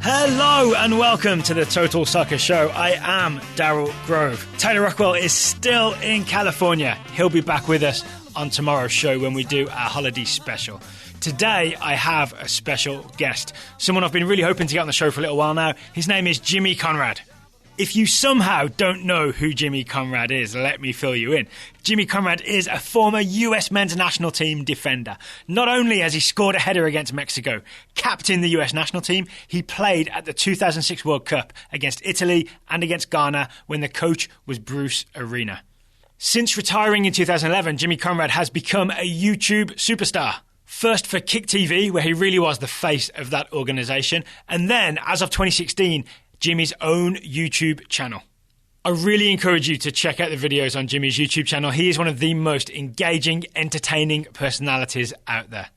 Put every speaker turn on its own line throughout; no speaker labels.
Hello and welcome to the Total Soccer Show. I am Daryl Grove. Taylor Rockwell is still in California. He'll be back with us on tomorrow's show when we do our holiday special. Today I have a special guest, someone I've been really hoping to get on the show for a little while now. His name is Jimmy Conrad. If you somehow don't know who Jimmy Conrad is, let me fill you in. Jimmy Conrad is a former US men's national team defender. Not only has he scored a header against Mexico, captained the US national team, he played at the 2006 World Cup against Italy and against Ghana when the coach was Bruce Arena. Since retiring in 2011, Jimmy Conrad has become a YouTube superstar. First for Kick TV, where he really was the face of that organisation, and then, as of 2016, Jimmy's own YouTube channel. I really encourage you to check out the videos on Jimmy's YouTube channel. He is one of the most engaging, entertaining personalities out there.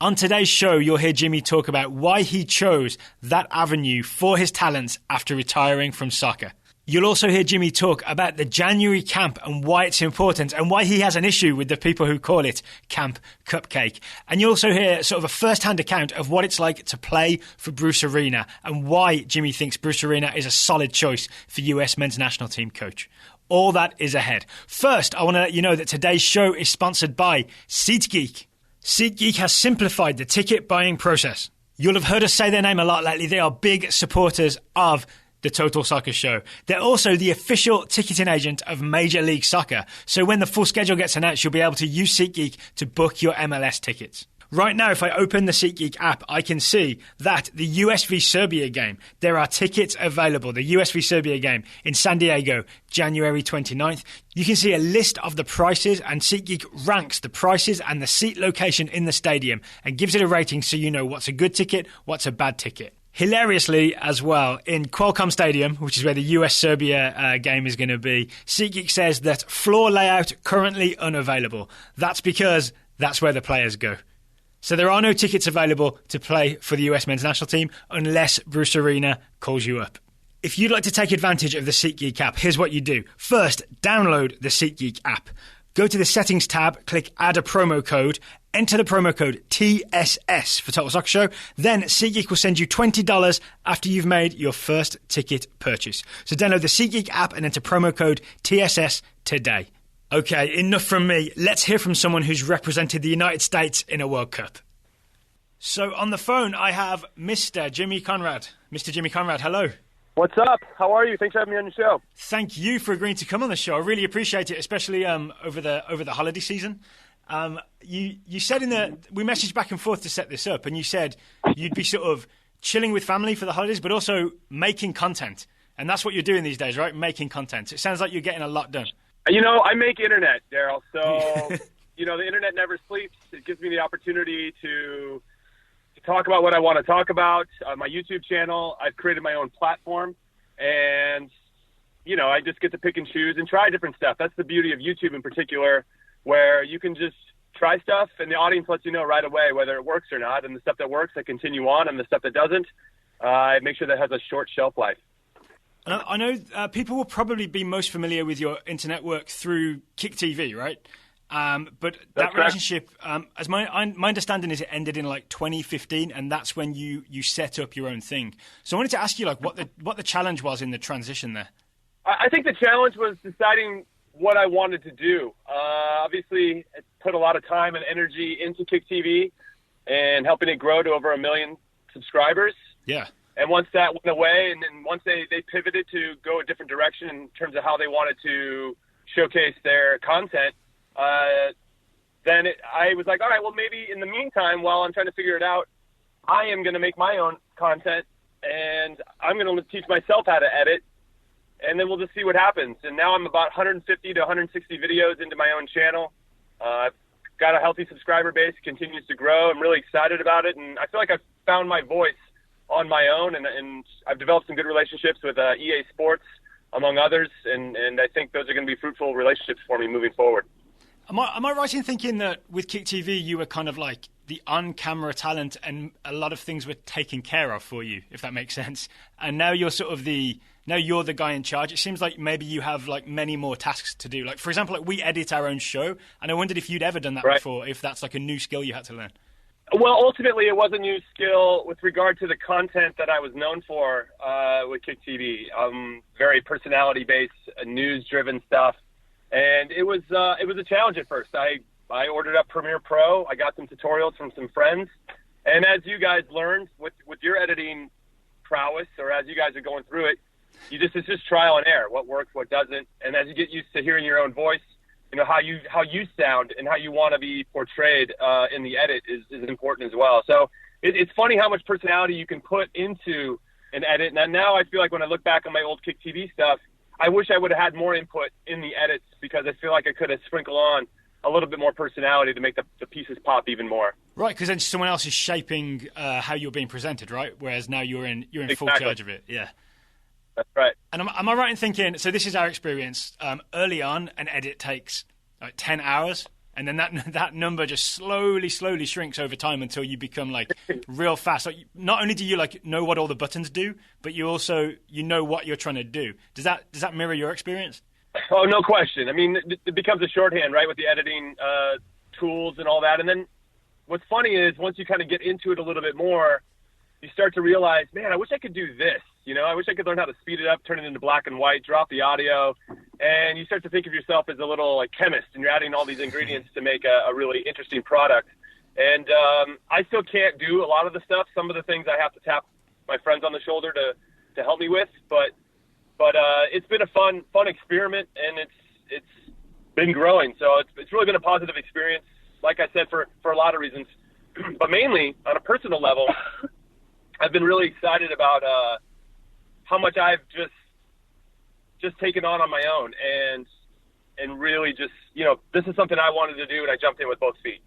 On today's show, you'll hear Jimmy talk about why he chose that avenue for his talents after retiring from soccer. You'll also hear Jimmy talk about the January camp and why it's important and why he has an issue with the people who call it Camp Cupcake. And you'll also hear sort of a first-hand account of what it's like to play for Bruce Arena and why Jimmy thinks Bruce Arena is a solid choice for US men's national team coach. All that is ahead. First, I want to let you know that today's show is sponsored by SeatGeek. SeatGeek has simplified the ticket buying process. You'll have heard us say their name a lot lately. They are big supporters of the Total Soccer Show. They're also the official ticketing agent of Major League Soccer. So when the full schedule gets announced, you'll be able to use SeatGeek to book your MLS tickets. Right now, if I open the SeatGeek app, I can see that the US v Serbia game, there are tickets available. The US v Serbia game in San Diego, January 29th. You can see a list of the prices, and SeatGeek ranks the prices and the seat location in the stadium and gives it a rating so you know what's a good ticket, what's a bad ticket. Hilariously as well, in Qualcomm Stadium, which is where the US-Serbia game is going to be, SeatGeek says that floor layout currently unavailable. That's because that's where the players go. So there are no tickets available to play for the US men's national team unless Bruce Arena calls you up. If you'd like to take advantage of the SeatGeek app, here's what you do. First, download the SeatGeek app. Go to the Settings tab, click Add a Promo Code, enter the promo code TSS for Total Soccer Show. Then SeatGeek will send you $20 after you've made your first ticket purchase. So download the SeatGeek app and enter promo code TSS today. Okay, enough from me. Let's hear from someone who's represented the United States in a World Cup. So on the phone, I have Mr. Jimmy Conrad. Mr. Jimmy Conrad, hello.
What's up? How are you? Thanks for having me on your show.
Thank you for agreeing to come on the show. I really appreciate it, especially over the holiday season. You said we messaged back and forth to set this up, and you said you'd be sort of chilling with family for the holidays, but also making content. And that's what you're doing these days, right? Making content. It sounds like you're getting a lot done.
You know, I make internet, Daryl. So, you know, the internet never sleeps. It gives me the opportunity to talk about what I want to talk about. On my YouTube channel, I've created my own platform, and, you know, I just get to pick and choose and try different stuff. That's the beauty of YouTube in particular, where you can just try stuff and the audience lets you know right away whether it works or not. And the stuff that works, I continue on, and the stuff that doesn't, I make sure that has a short shelf life.
I know people will probably be most familiar with your internet work through Kick TV, right? But that relationship, as my understanding is, it ended in like 2015, and that's when you set up your own thing. So I wanted to ask you like what the challenge was in the transition there.
I think the challenge was deciding what I wanted to do. Obviously, I put a lot of time and energy into Kick TV and helping it grow to over 1 million subscribers.
Yeah.
And once that went away, and then once they pivoted to go a different direction in terms of how they wanted to showcase their content, then I was like, all right, well, maybe in the meantime, while I'm trying to figure it out, I am going to make my own content, and I'm going to teach myself how to edit, and then we'll just see what happens. And now I'm about 150 to 160 videos into my own channel. I've got a healthy subscriber base, continues to grow. I'm really excited about it, and I feel like I've found my voice on my own, and I've developed some good relationships with EA Sports, among others, and I think those are going to be fruitful relationships for me moving forward.
Am I right in thinking that with Kick TV you were kind of like the on-camera talent and a lot of things were taken care of for you, if that makes sense, and now you're sort of you're the guy in charge? It seems like maybe you have like many more tasks to do. Like, for example, like we edit our own show, and I wondered if you'd ever done that before, if that's like a new skill you had to learn.
Well, ultimately, it was a new skill with regard to the content that I was known for with Kick TV. Very personality-based, news-driven stuff, and it was a challenge at first. I ordered up Premiere Pro. I got some tutorials from some friends, and as you guys learned with your editing prowess, or as you guys are going through it, it's just trial and error. What works, what doesn't, and as you get used to hearing your own voice, how you sound and how you want to be portrayed in the edit is important as well. So it's funny how much personality you can put into an edit. And now I feel like when I look back on my old Kick TV stuff, I wish I would have had more input in the edits, because I feel like I could have sprinkled on a little bit more personality to make the pieces pop even more.
Right, because then someone else is shaping how you're being presented, right? Whereas now you're in full charge of it. Yeah.
That's right.
And am I right in thinking, so this is our experience, early on, an edit takes like 10 hours, and then that number just slowly shrinks over time until you become like real fast. Like, not only do you like know what all the buttons do, but you also know what you're trying to do. Does that mirror your experience?
Oh, no question. I mean, it becomes a shorthand, right, with the editing tools and all that. And then what's funny is once you kind of get into it a little bit more, you start to realize, man, I wish I could do this. I wish I could learn how to speed it up, turn it into black and white, drop the audio, and you start to think of yourself as a little like chemist, and you're adding all these ingredients to make a really interesting product. And I still can't do a lot of the stuff. Some of the things I have to tap my friends on the shoulder to help me with, but it's been a fun experiment, and it's been growing. So it's really been a positive experience, like I said, for a lot of reasons, but mainly on a personal level. I've been really excited about how much I've just taken on my own, and really just, this is something I wanted to do, and I jumped in with both feet.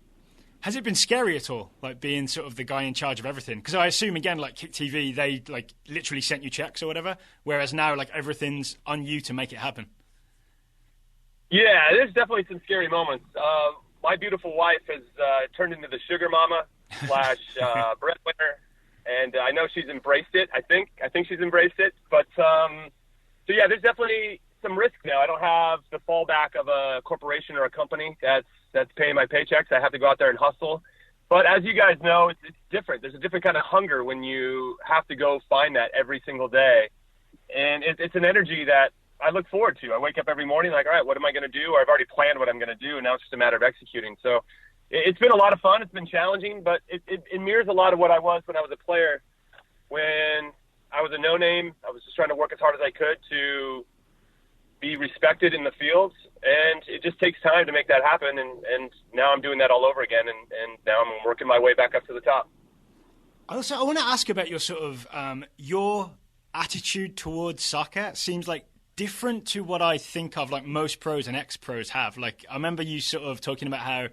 Has it been scary at all, like being sort of the guy in charge of everything? Because I assume, again, like Kick TV, they like literally sent you checks or whatever, whereas now like everything's on you to make it happen.
Yeah, there's definitely some scary moments. My beautiful wife has turned into the sugar mama / breadwinner. And I know she's embraced it. I think she's embraced it. But so yeah, there's definitely some risk now. I don't have the fallback of a corporation or a company that's paying my paychecks. I have to go out there and hustle. But as you guys know, it's different. There's a different kind of hunger when you have to go find that every single day, and it's an energy that I look forward to. I wake up every morning like, all right, what am I going to do? Or I've already planned what I'm going to do, and now it's just a matter of executing. So it's been a lot of fun. It's been challenging, but it mirrors a lot of what I was when I was a player. When I was a no-name, I was just trying to work as hard as I could to be respected in the fields, and it just takes time to make that happen, and now I'm doing that all over again, and now I'm working my way back up to the top.
Also, I want to ask about your sort of your attitude towards soccer. It seems like different to what I think of like most pros and ex-pros have. Like, I remember you sort of talking about how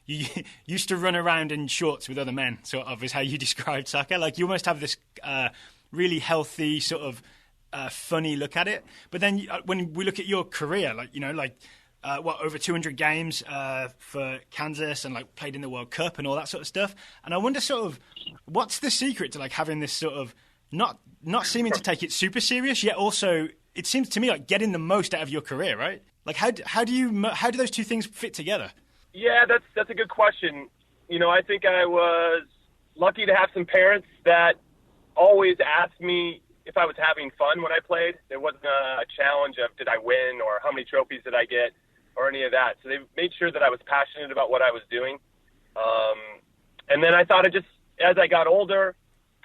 you used to run around in shorts with other men, sort of, is how you described soccer. Like, you almost have this really healthy sort of funny look at it. But then when we look at your career, like, over 200 games for Kansas, and like played in the World Cup and all that sort of stuff. And I wonder sort of what's the secret to like having this sort of not seeming to take it super serious, yet also it seems to me like getting the most out of your career, right? Like how do those two things fit together?
Yeah, that's a good question. I think I was lucky to have some parents that always asked me if I was having fun when I played. There wasn't a challenge of did I win or how many trophies did I get or any of that. So they made sure that I was passionate about what I was doing. And then I thought as I got older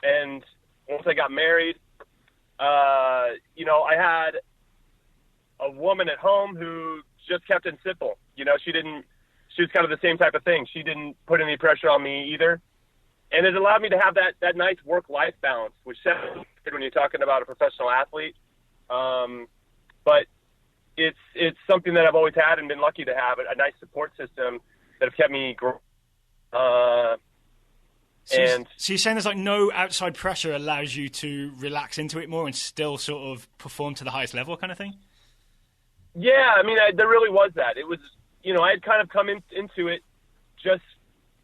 and once I got married, I had a woman at home who just kept it simple. She was kind of the same type of thing. She didn't put any pressure on me either. And it allowed me to have that nice work-life balance, which sounds good when you're talking about a professional athlete. But it's something that I've always had and been lucky to have, a nice support system that have kept me growing.
So you're saying there's like no outside pressure allows you to relax into it more and still sort of perform to the highest level kind of thing?
Yeah, I mean, there really was that. It was, I had kind of come into it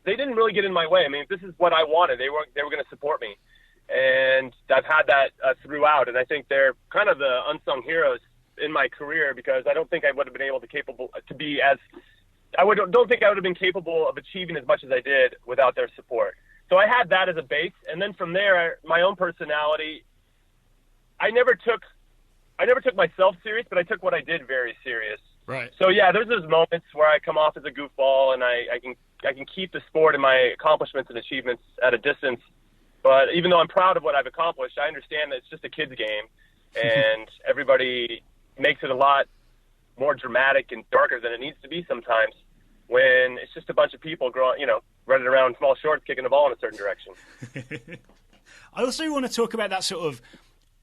they didn't really get in my way. I mean, if this is what I wanted, they were going to support me. And I've had that throughout, and I think they're kind of the unsung heroes in my career because I don't think I would have been capable to be as don't think I would have been capable of achieving as much as I did without their support. So I had that as a base, and then from there, my own personality. I never took myself serious, but I took what I did very serious.
Right.
So yeah, there's those moments where I come off as a goofball, and I can keep the sport and my accomplishments and achievements at a distance. But even though I'm proud of what I've accomplished, I understand that it's just a kid's game, and everybody makes it a lot more dramatic and darker than it needs to be sometimes when it's just a bunch of people running around in small shorts kicking the ball in a certain direction.
I also want to talk about that sort of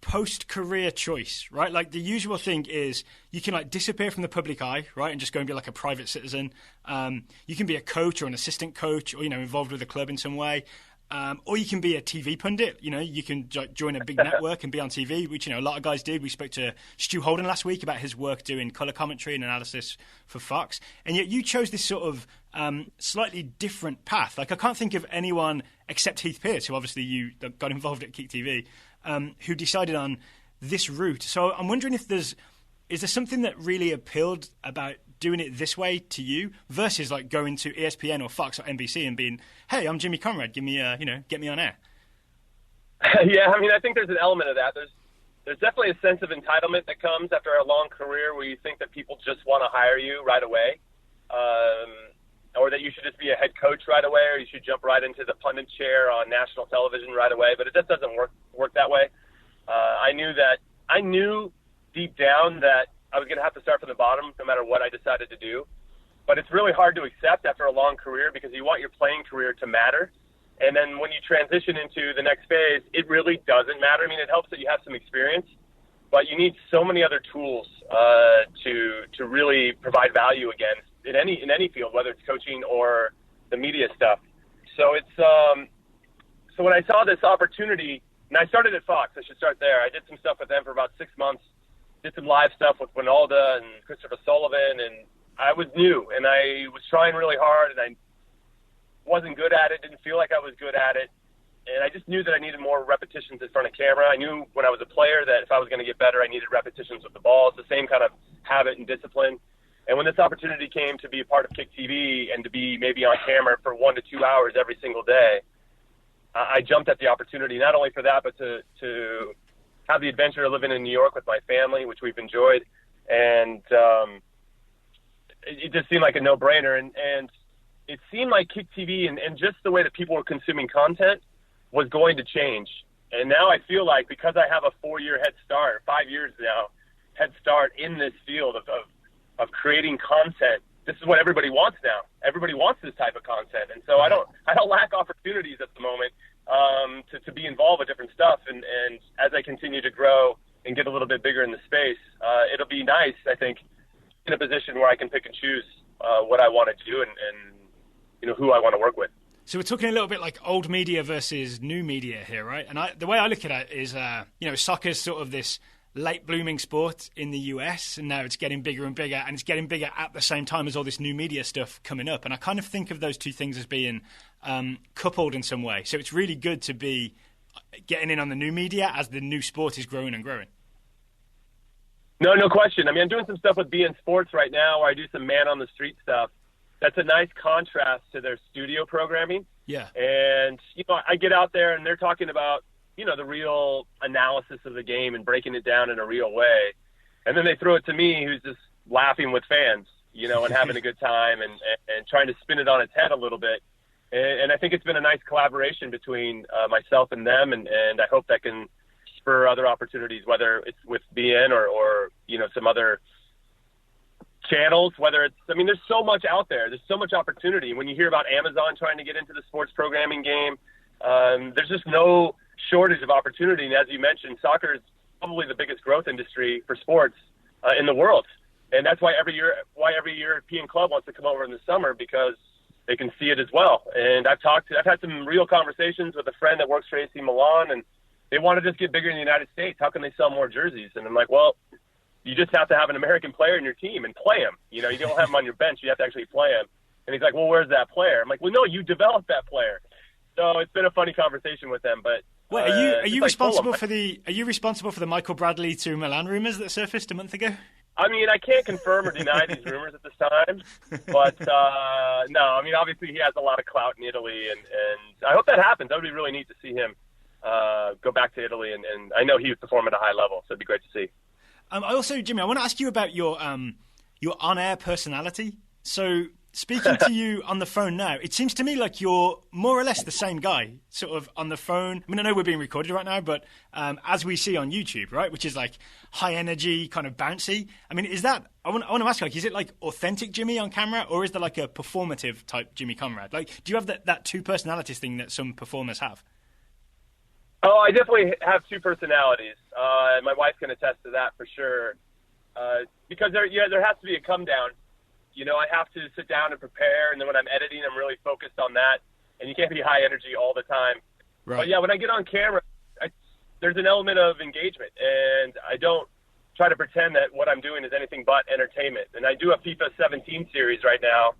post-career choice, right? Like the usual thing is you can like disappear from the public eye, right, and just go and be like a private citizen. You can be a coach or an assistant coach or, involved with a club in some way. Or you can be a TV pundit. You can join a big network and be on TV, which, a lot of guys did. We spoke to Stu Holden last week about his work doing color commentary and analysis for Fox. And yet you chose this sort of slightly different path. Like I can't think of anyone except Heath Pearce, who obviously you got involved at Kick TV, who decided on this route. So I'm wondering if is there something that really appealed about doing it this way to you versus like going to ESPN or Fox or NBC and being, hey, I'm Jimmy Conrad, give me get me on air.
Yeah, I mean, I think there's an element of that. There's definitely a sense of entitlement that comes after a long career where you think that people just want to hire you right away, or that you should just be a head coach right away, or you should jump right into the pundit chair on national television right away. But it just doesn't work that way. I knew deep down that I was going to have to start from the bottom no matter what I decided to do. But it's really hard to accept after a long career because you want your playing career to matter. And then when you transition into the next phase, it really doesn't matter. I mean, it helps that you have some experience, but you need so many other tools to really provide value again in any field, whether it's coaching or the media stuff. So it's so when I saw this opportunity, and I started at Fox, I should start there. I did some stuff with them for about 6 months. Did some live stuff with Winalda and Christopher Sullivan, and I was new, and I was trying really hard, and I wasn't good at it, didn't feel like I was good at it, and I just knew that I needed more repetitions in front of camera. I knew when I was a player that if I was going to get better, I needed repetitions with the ball. It's the same kind of habit and discipline. And when this opportunity came to be a part of Kick TV and to be maybe on camera for 1 to 2 hours every single day, I jumped at the opportunity, not only for that, but to have the adventure of living in New York with my family, which we've enjoyed. And it just seemed like a no-brainer. And it seemed like Kick TV and just the way that people were consuming content was going to change. And now I feel like because I have a 4-year head start, 5 years now, head start in this field of creating content, this is what everybody wants now. Everybody wants this type of content. And so I don't lack opportunities at the moment to be involved with different stuff. And as I continue to grow and get a little bit bigger in the space, it'll be nice, I think, in a position where I can pick and choose what I want to do and who I want to work with.
So we're talking a little bit like old media versus new media here, right? And the way I look at it is, soccer's sort of this late blooming sport in the US, and now it's getting bigger and bigger, and it's getting bigger at the same time as all this new media stuff coming up. And I kind of think of those two things as being coupled in some way. So it's really good to be getting in on the new media as the new sport is growing and growing.
No question. I mean, I'm doing some stuff with BN Sports right now where I do some man-on-the-street stuff. That's a nice contrast to their studio programming.
Yeah.
And, I get out there and they're talking about, the real analysis of the game and breaking it down in a real way. And then they throw it to me, who's just laughing with fans, and having a good time and trying to spin it on its head a little bit. And I think it's been a nice collaboration between myself and them. And I hope that can spur other opportunities, whether it's with BN or some other channels, there's so much out there. There's so much opportunity. When you hear about Amazon trying to get into the sports programming game, there's just no shortage of opportunity. And as you mentioned, soccer is probably the biggest growth industry for sports in the world. And that's why every European club wants to come over in the summer, because they can see it as well. And I've had some real conversations with a friend that works for AC Milan, and they want to just get bigger in the United States. How can they sell more jerseys? And I'm like, well, you just have to have an American player in your team and play him. You don't have him on your bench. You have to actually play him. And he's like, well, where's that player? I'm like, well, no, you developed that player. So it's been a funny conversation with them. But
wait, are you responsible for the Michael Bradley to Milan rumors that surfaced a month ago?
I mean, I can't confirm or deny these rumors at this time, but no, I mean, obviously he has a lot of clout in Italy, and I hope that happens. That would be really neat to see him go back to Italy, and I know he would perform at a high level, so it'd be great to see.
I also, Jimmy, I want to ask you about your on-air personality. So speaking to you on the phone now, it seems to me like you're more or less the same guy, sort of on the phone. I mean, I know we're being recorded right now, but as we see on YouTube, right, which is like high energy, kind of bouncy. I mean, is that, I want to ask, like, is it like authentic Jimmy on camera, or is there like a performative type Jimmy Conrad? Like, do you have that two personalities thing that some performers have?
Oh, I definitely have two personalities. My wife can attest to that for sure. Because there has to be a come down. You know, I have to sit down and prepare, and then when I'm editing, I'm really focused on that. And you can't be high energy all the time. Right. But yeah, when I get on camera, there's an element of engagement, and I don't try to pretend that what I'm doing is anything but entertainment. And I do a FIFA 17 series right now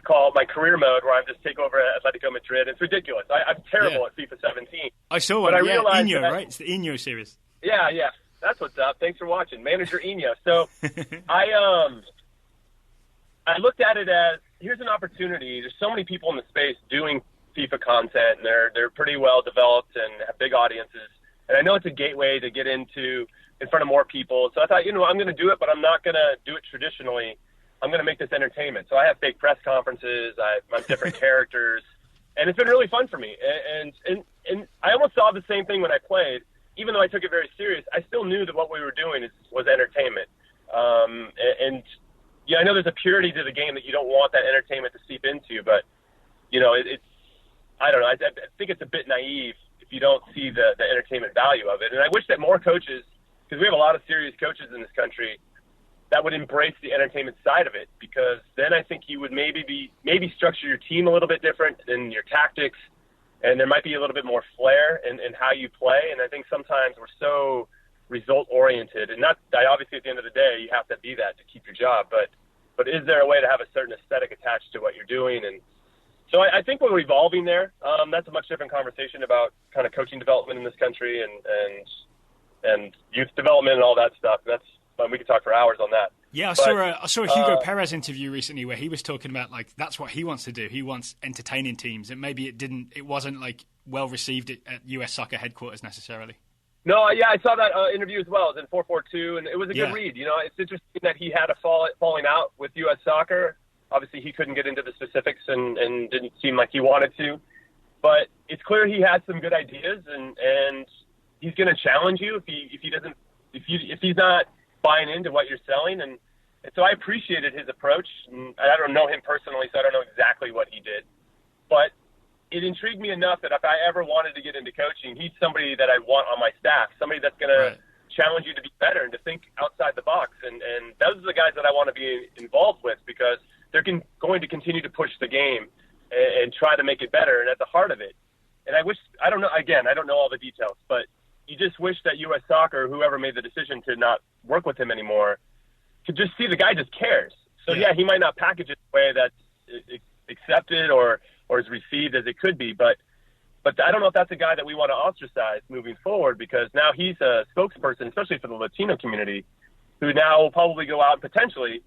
called my career mode, where I'm just take over Atletico Madrid. It's ridiculous. I'm terrible at FIFA 17.
I saw one. But I realized Eno, right? It's the Eno series.
Yeah. That's what's up. Thanks for watching. Manager Eno. So I looked at it as, here's an opportunity. There's so many people in the space doing FIFA content, and they're pretty well developed and have big audiences. And I know it's a gateway to get in front of more people. So I thought, I'm going to do it, but I'm not going to do it traditionally. I'm going to make this entertainment. So I have fake press conferences. I have different characters, and it's been really fun for me. And I almost saw the same thing when I played. Even though I took it very serious, I still knew that what we were doing was entertainment. Yeah, I know there's a purity to the game that you don't want that entertainment to seep into, but it's I don't know. I think it's a bit naive if you don't see the entertainment value of it. And I wish that more coaches, because we have a lot of serious coaches in this country, that would embrace the entertainment side of it, because then I think you would maybe structure your team a little bit different in your tactics, and there might be a little bit more flair in how you play. And I think sometimes we're so result-oriented, and obviously at the end of the day, you have to be that to keep your job, but is there a way to have a certain aesthetic attached to what you're doing? And so I think we're evolving there. That's a much different conversation about kind of coaching development in this country and youth development and all that stuff. That's fun. We could talk for hours on that.
Yeah, I saw a Hugo Perez interview recently where he was talking about, like, that's what he wants to do. He wants entertaining teams, and maybe it wasn't like well received at US Soccer headquarters necessarily.
No, yeah, I saw that interview as well. It was in 442, and it was a good read. It's interesting that he had a falling out with U.S. Soccer. Obviously, he couldn't get into the specifics and didn't seem like he wanted to. But it's clear he had some good ideas, and he's going to challenge you if he's not buying into what you're selling. And so I appreciated his approach. And I don't know him personally, so I don't know exactly what he did. But it intrigued me enough that if I ever wanted to get into coaching, he's somebody that I want on my staff, somebody that's going to challenge you to be better and to think outside the box. And those are the guys that I want to be involved with, because they're going to continue to push the game and try to make it better, and at the heart of it. And I don't know all the details, but you just wish that U.S. Soccer, whoever made the decision to not work with him anymore, could just see the guy just cares. So, yeah, he might not package it the way that's accepted or is received as it could be, but I don't know if that's a guy that we want to ostracize moving forward, because now he's a spokesperson, especially for the Latino community, who now will probably go out and potentially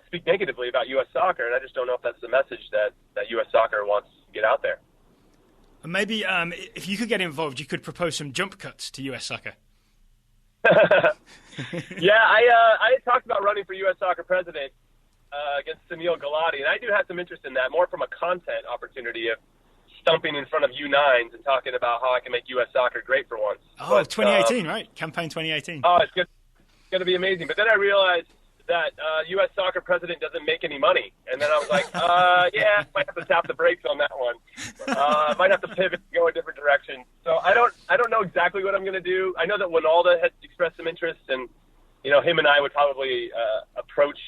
speak negatively about U.S. Soccer, and I just don't know if that's the message that U.S. Soccer wants to get out there.
Maybe if you could get involved, you could propose some jump cuts to U.S. Soccer.
Yeah, I had talked about running for U.S. Soccer president against Sunil Gulati, and I do have some interest in that, more from a content opportunity of stumping in front of U9s and talking about how I can make U.S. Soccer great for once.
Oh, but, 2018, right? Campaign 2018.
Oh, it's going to be amazing. But then I realized that U.S. Soccer president doesn't make any money. And then I was like, yeah, might have to tap the brakes on that one. Might have to pivot and go a different direction. So I don't know exactly what I'm going to do. I know that Winalda had expressed some interest, and him and I would probably approach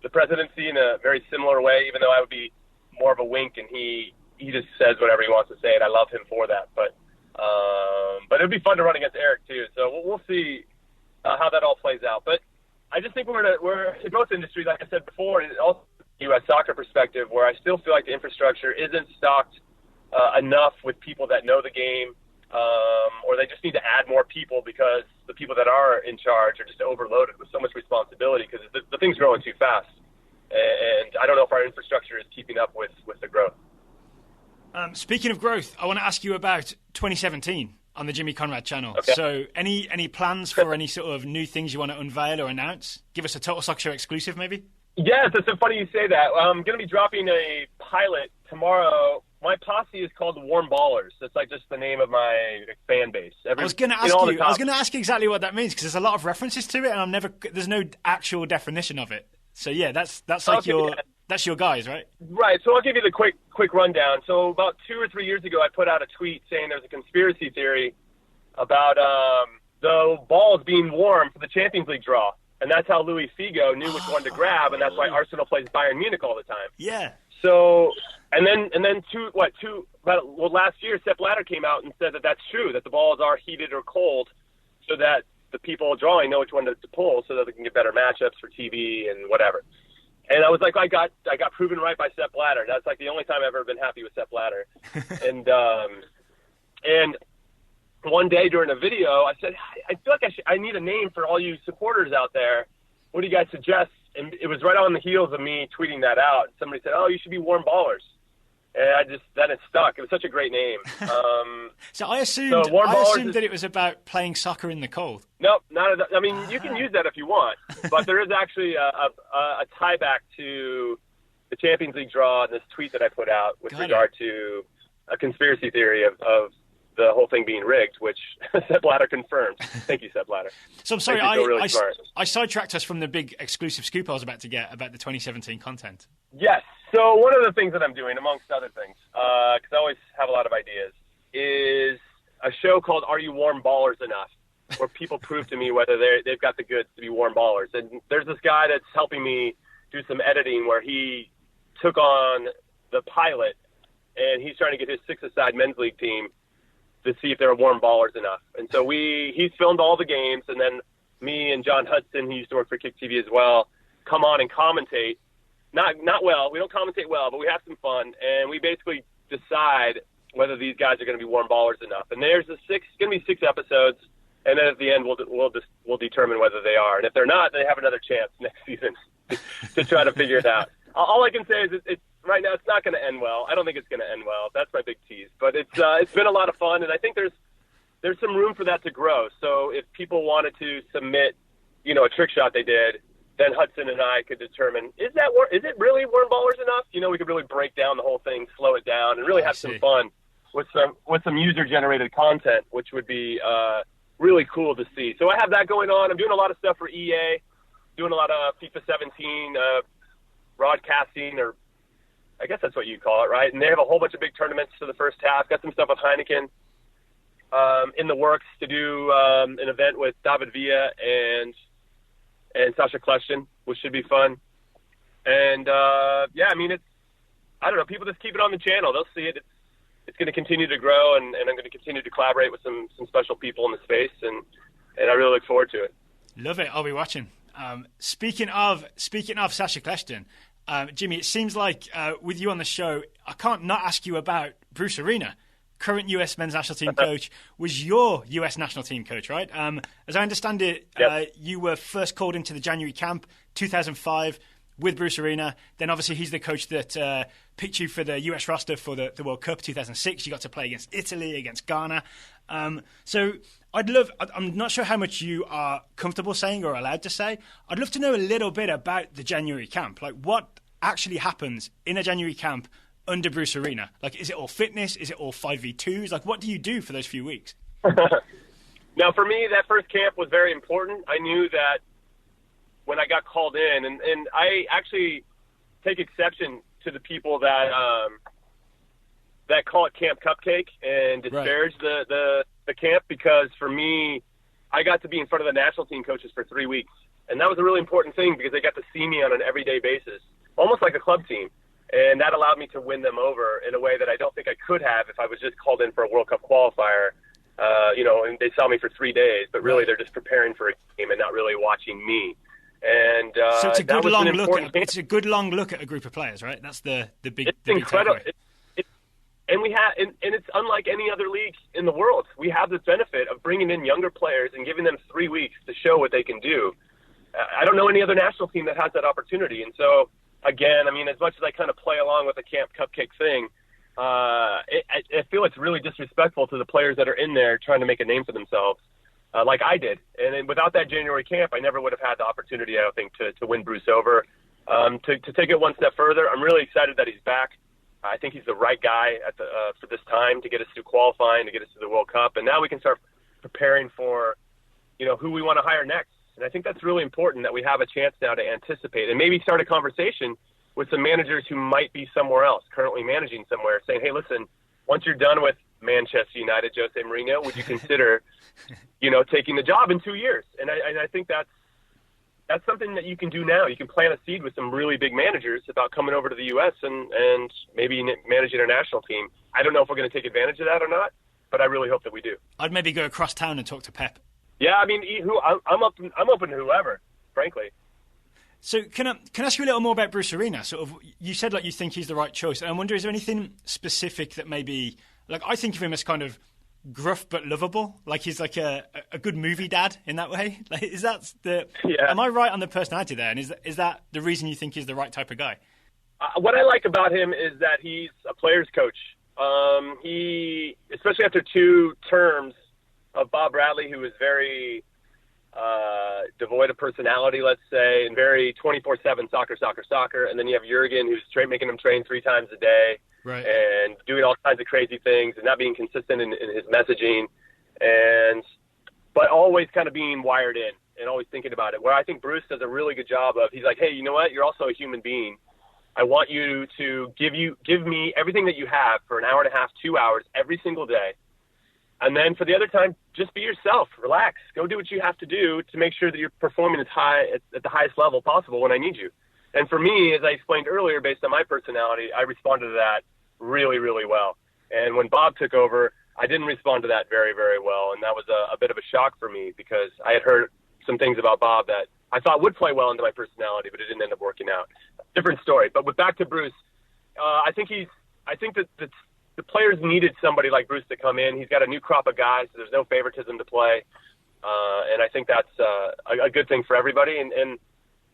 the presidency in a very similar way, even though I would be more of a wink, and he just says whatever he wants to say, and I love him for that. But it would be fun to run against Eric too. So we'll see how that all plays out. But I just think we're in both industries, like I said before, and also U.S. Soccer perspective, where I still feel like the infrastructure isn't stocked enough with people that know the game or they just need to add more people because the people that are in charge are just overloaded with so much responsibility because the thing's growing too fast. And I don't know if our infrastructure is keeping up with the growth.
Speaking of growth, I want to ask you about 2017 on the Jimmy Conrad channel.
Okay.
So any plans for any sort of new things you want to unveil or announce? Give us a Total Soccer Show exclusive, maybe?
Yes, it's so funny you say that. I'm going to be dropping a pilot tomorrow. My posse is called the Warm Ballers. That's like just the name of my fan base.
I was going to ask you exactly what that means because there's a lot of references to it, and there's no actual definition of it. So yeah, that's like that's your guys, right?
Right. So I'll give you the quick rundown. So about 2 or 3 years ago, I put out a tweet saying there's a conspiracy theory about the balls being warm for the Champions League draw, and that's how Luis Figo knew which one to grab, and that's why Arsenal plays Bayern Munich all the time.
Yeah.
So and then last year, Sepp Blatter came out and said that that's true, that the balls are heated or cold, so that the people drawing know which one to pull, so that they can get better matchups for TV and whatever. And I was like, I got proven right by Sepp Blatter. That's like the only time I've ever been happy with Sepp Blatter. and one day during a video, I said, I feel like I need a name for all you supporters out there. What do you guys suggest? And it was right on the heels of me tweeting that out. Somebody said, you should be Warm Ballers. And then it stuck. It was such a great name.
So I assumed that it was about playing soccer in the cold.
Nope, not at all. I mean, you can use that if you want, but there is actually a tie back to the Champions League draw and this tweet that I put out with regard to a conspiracy theory of the whole thing being rigged, which Sepp Blatter confirmed. Thank you, Sepp Blatter.
So I'm sorry, I sidetracked us from the big exclusive scoop I was about to get about the 2017 content.
Yes. So one of the things that I'm doing, amongst other things, because I always have a lot of ideas, is a show called Are You Warm Ballers Enough? Where people prove to me whether they've got the goods to be warm ballers. And there's this guy that's helping me do some editing where he took on the pilot, and he's trying to get his 6-a-side men's league team to see if they're warm ballers enough. And so he's filmed all the games, and then me and John Hudson, who used to work for Kick TV as well, come on and commentate. Not well. We don't commentate well, but we have some fun, and we basically decide whether these guys are going to be warm ballers enough. And there's going to be 6 episodes, and then at the end we'll determine whether they are. And if they're not, they have another chance next season to try to figure it out. All I can say is it's right now it's not going to end well. I don't think it's going to end well. That's my big tease. But it's been a lot of fun, and I think there's some room for that to grow. So if people wanted to submit, a trick shot they did, then Hudson and I could determine, is it really warm ballers enough? We could really break down the whole thing, slow it down, and really have some fun with some user-generated content, which would be really cool to see. So I have that going on. I'm doing a lot of stuff for EA, doing a lot of FIFA 17 broadcasting, or I guess that's what you call it, right? And they have a whole bunch of big tournaments for the first half. Got some stuff with Heineken in the works to do an event with David Villa and Sasha Kleshtin, which should be fun. And I don't know, people just keep it on the channel. They'll see it. It's going to continue to grow, and I'm going to continue to collaborate with some special people in the space, and I really look forward to it.
Love it. I'll be watching. Speaking of Sasha Kleshtin, Jimmy, it seems like with you on the show, I can't not ask you about Bruce Arena. Current US men's national team coach, was your US national team coach, right? As I understand it,
yep.
You were first called into the January camp, 2005, with Bruce Arena. Then obviously he's the coach that picked you for the US roster for the World Cup 2006. You got to play against Italy, against Ghana. So I'm not sure how much you are comfortable saying or allowed to say. I'd love to know a little bit about the January camp. Like, what actually happens in a January camp under Bruce Arena? Like, is it all fitness? Is it all 5v2s? Like, what do you do for those few weeks?
Now, for me, that first camp was very important. I knew that when I got called in, and I actually take exception to the people that call it Camp Cupcake and disparage the camp, because for me, I got to be in front of the national team coaches for 3 weeks. And that was a really important thing because they got to see me on an everyday basis, almost like a club team. And that allowed me to win them over in a way that I don't think I could have if I was just called in for a World Cup qualifier, and they saw me for 3 days, but really they're just preparing for a game and not really watching me. And
so it's a good long look. It's a good long look at a group of players, right? That's the big.
It's incredible. And and it's unlike any other league in the world. We have this benefit of bringing in younger players and giving them 3 weeks to show what they can do. I don't know any other national team that has that opportunity. And so, again, I mean, as much as I kind of play along with the camp cupcake thing, I feel it's really disrespectful to the players that are in there trying to make a name for themselves, like I did. And then without that January camp, I never would have had the opportunity, I don't think, to win Bruce over. To take it one step further, I'm really excited that he's back. I think he's the right guy for this time to get us through qualifying, to get us to the World Cup. And now we can start preparing for, who we want to hire next. And I think that's really important that we have a chance now to anticipate and maybe start a conversation with some managers who might be somewhere else, currently managing somewhere, saying, hey, listen, once you're done with Manchester United, Jose Mourinho, would you consider, taking the job in 2 years? And I think that's something that you can do now. You can plant a seed with some really big managers about coming over to the U.S. and maybe managing our national team. I don't know if we're going to take advantage of that or not, but I really hope that we do.
I'd maybe go across town and talk to Pep.
Yeah, I mean, I'm open to whoever, frankly.
So can I ask you a little more about Bruce Arena? Sort of, you said you think he's the right choice, and I wonder, is there anything specific that maybe, I think of him as kind of gruff but lovable, like he's like a good movie dad in that way. Is that am I right on the personality there? And is that the reason you think he's the right type of guy?
What I like about him is that he's a player's coach. He, especially after 2 terms of Bob Bradley, who was very devoid of personality, let's say, and very 24/7 soccer. And then you have Jurgen, who's making him train 3 times a day.
Right.
And doing all kinds of crazy things and not being consistent in his messaging, but always kind of being wired in and always thinking about it. Where I think Bruce does a really good job of, he's like, hey, you know what? You're also a human being. I want you to give me everything that you have for an hour and a half, 2 hours every single day. And then for the other time, just be yourself, relax, go do what you have to do to make sure that you're performing at the highest level possible when I need you. And for me, as I explained earlier, based on my personality, I responded to that really, really well. And when Bob took over, I didn't respond to that very, very well. And that was a bit of a shock for me because I had heard some things about Bob that I thought would play well into my personality, but it didn't end up working out. Different story. But back to Bruce, I think that the players needed somebody like Bruce to come in. He's got a new crop of guys, so there's no favoritism to play. And I think that's a good thing for everybody. And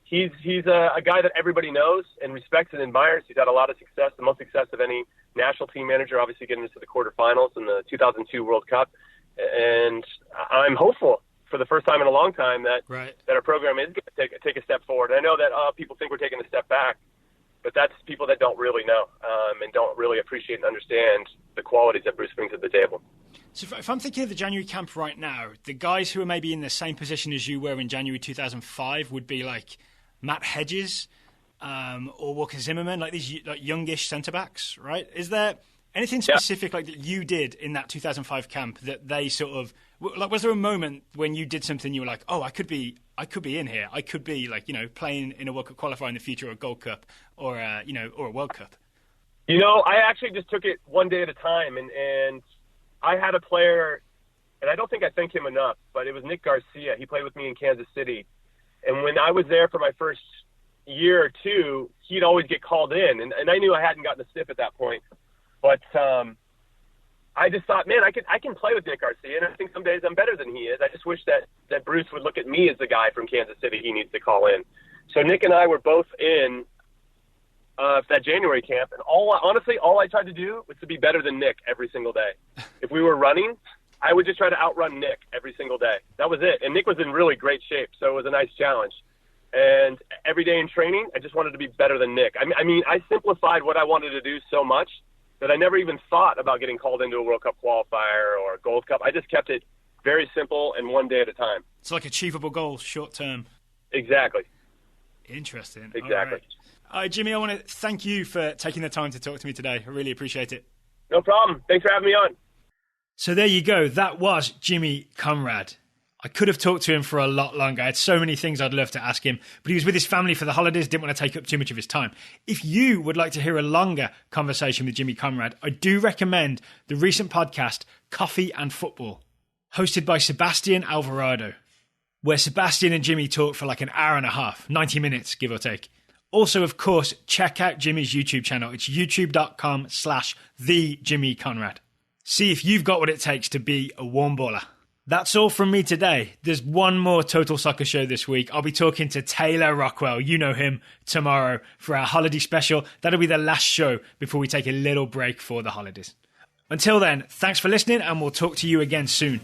he's a guy that everybody knows and respects and admires. He's had a lot of success, the most success of any national team manager, obviously getting us to the quarterfinals in the 2002 World Cup. And I'm hopeful for the first time in a long time that our program is going to take a step forward. And I know that people think we're taking a step back, but that's people that don't really know and don't really appreciate and understand the qualities that Bruce brings to the table.
So if I'm thinking of the January camp right now, the guys who are maybe in the same position as you were in January 2005 would be like Matt Hedges or Walker Zimmerman, like these youngish centre-backs, right? Is there anything specific that you did in that 2005 camp that they sort of was there a moment when you did something you were like, oh, I could be in here, I could be playing in a World Cup qualifier in the future, or a Gold Cup, or a World Cup?
I actually just took it one day at a time, and I had a player, and I don't think I thank him enough, but it was Nick Garcia. He played with me in Kansas City, and when I was there for my first year or two, he'd always get called in, and I knew I hadn't gotten a sniff at that point. But I just thought, man, I can play with Nick Garcia, and I think some days I'm better than he is. I just wish that Bruce would look at me as the guy from Kansas City he needs to call in. So Nick and I were both in that January camp, and honestly, all I tried to do was to be better than Nick every single day. If we were running, I would just try to outrun Nick every single day. That was it. And Nick was in really great shape, so it was a nice challenge. And every day in training, I just wanted to be better than Nick. I mean, I simplified what I wanted to do so much that I never even thought about getting called into a World Cup qualifier or a Gold Cup. I just kept it very simple and one day at a time.
It's like achievable goals, short term.
Exactly.
Interesting.
Exactly.
All right, Jimmy, I want to thank you for taking the time to talk to me today. I really appreciate it.
No problem. Thanks for having me on.
So there you go. That was Jimmy Conrad. I could have talked to him for a lot longer. I had so many things I'd love to ask him, but he was with his family for the holidays, didn't want to take up too much of his time. If you would like to hear a longer conversation with Jimmy Conrad, I do recommend the recent podcast, Coffee and Football, hosted by Sebastian Alvarado, where Sebastian and Jimmy talk for like an hour and a half, 90 minutes, give or take, Also, of course, check out Jimmy's YouTube channel. It's youtube.com/thejimmyconrad. See if you've got what it takes to be a warm baller. That's all from me today. There's one more Total Soccer show this week. I'll be talking to Taylor Rockwell. You know him, tomorrow for our holiday special. That'll be the last show before we take a little break for the holidays. Until then, thanks for listening, and we'll talk to you again soon.